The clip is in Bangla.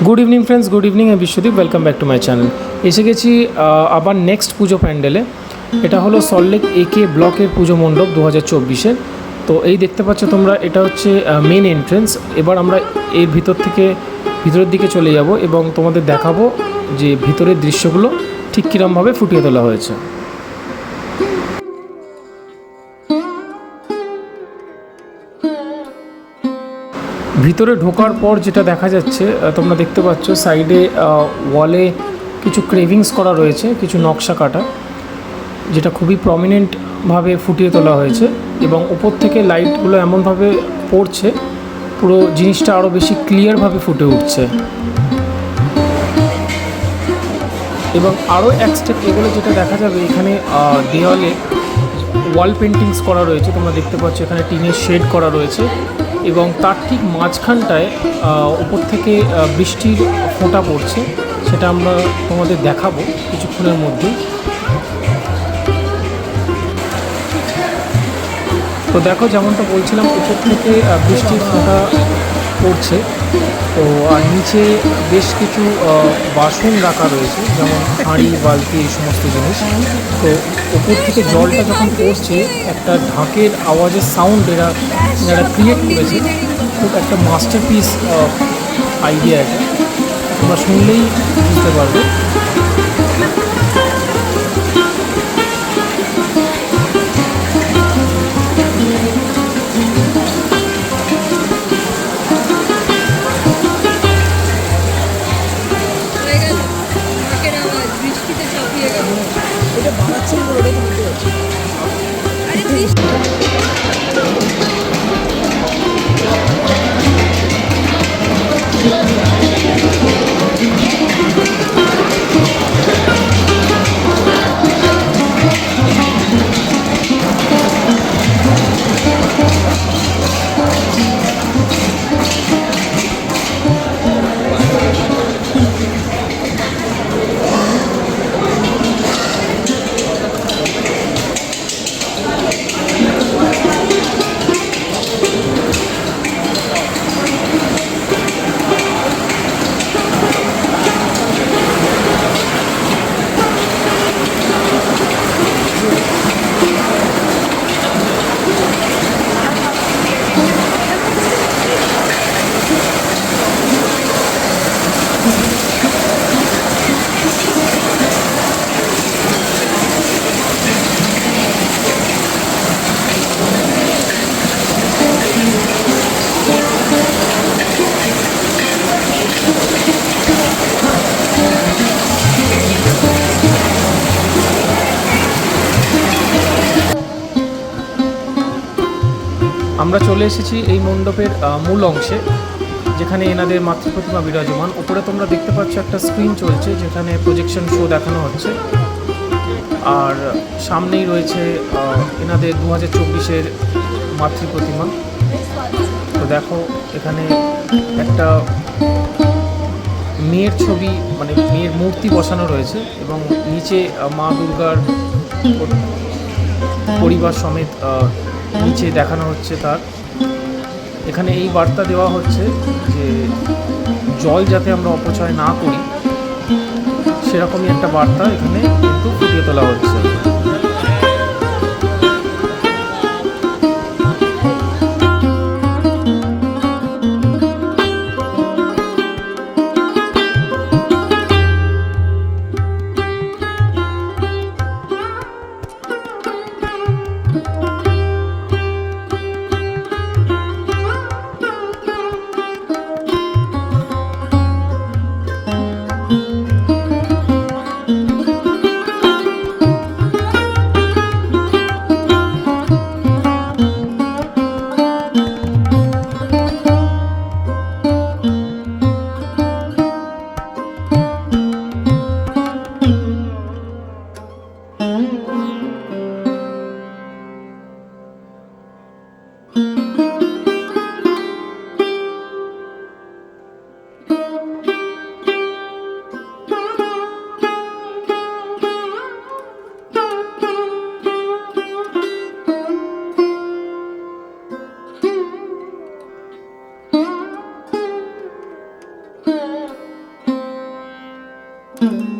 Good evening friends, good evening. আমি Biswadip, welcome back to my channel. এসে গেছি আবার নেক্সট পুজো প্যান্ডেলে। এটা হলো সল্টলেক একে ব্লকের পুজো মণ্ডপ 2024-এর। তো এই দেখতে পাচ্ছ তোমরা, এটা হচ্ছে মেন এন্ট্রেন্স। এবার আমরা এর ভিতরের দিকে চলে যাব এবং তোমাদের দেখাবো যে ভিতরের দৃশ্যগুলো ঠিক কীরমভাবে ফুটিয়ে তোলা হয়েছে। ভিতরে ঢোকার পর যেটা দেখা যাচ্ছে, তোমরা দেখতে পাচ্ছ সাইডে ওয়ালে কিছু ক্রেভিংস করা রয়েছে, কিছু নকশা কাটা, যেটা খুবই প্রমিনেন্টভাবে ফুটিয়ে তোলা হয়েছে এবং উপর থেকে লাইটগুলো এমনভাবে পড়ছে, পুরো জিনিসটা আরও বেশি ক্লিয়ারভাবে ফুটে উঠছে। এবং আরও এক স্টেপ এগুলো যেটা দেখা যাবে, এখানে দেওয়ালে ওয়াল পেন্টিংস করা রয়েছে। তোমরা দেখতে পাচ্ছ এখানে টিনের শেড করা রয়েছে এবং তার ঠিক মাঝখানটায় উপর থেকে বৃষ্টির ফোঁটা পড়ছে, সেটা আমরা তোমাদের দেখাবো কিছুক্ষণের মধ্যেই। তো দেখো, যেমনটা বলছিলাম, উপর থেকে বৃষ্টির ফোঁটা পড়ছে। তো আর নিচে বেশ কিছু বাসন রাখা রয়েছে, যেমন হাঁড়ি, বালতি, এই সমস্ত জিনিস। তো উপর থেকে জলটা যখন পড়ছে, একটা ঢাকের আওয়াজের সাউন্ড এরা ক্রিয়েট করেছে। খুব একটা মাস্টারপিস আইডিয়া এটা, তোমরা শুনলেই বুঝতে পারবে। এটা বানাচ্ছেন বলে ওটা বুঝতে পারছি। আমরা চলে এসেছি এই মণ্ডপের মূল অংশে, যেখানে এনাদের মাতৃপ্রতিমা বিরাজমান। উপরে তোমরা দেখতে পাচ্ছ একটা স্ক্রিন চলছে, যেখানে প্রজেকশন শো দেখানো হচ্ছে। আর সামনেই রয়েছে এনাদের 2024-এর মাতৃপ্রতিমা। তো দেখো, এখানে একটা মেয়ের ছবি, মানে মেয়ের মূর্তি বসানো রয়েছে এবং নিচে মা দুর্গার পরিবার সমেত নিচে দেখানো হচ্ছে তার। এখানে এই বার্তা দেওয়া হচ্ছে যে জল যাতে আমরা অপচয় না করি, সেরকমই একটা বার্তা এখানে কিন্তু ফুটিয়ে তোলা হচ্ছে। হুম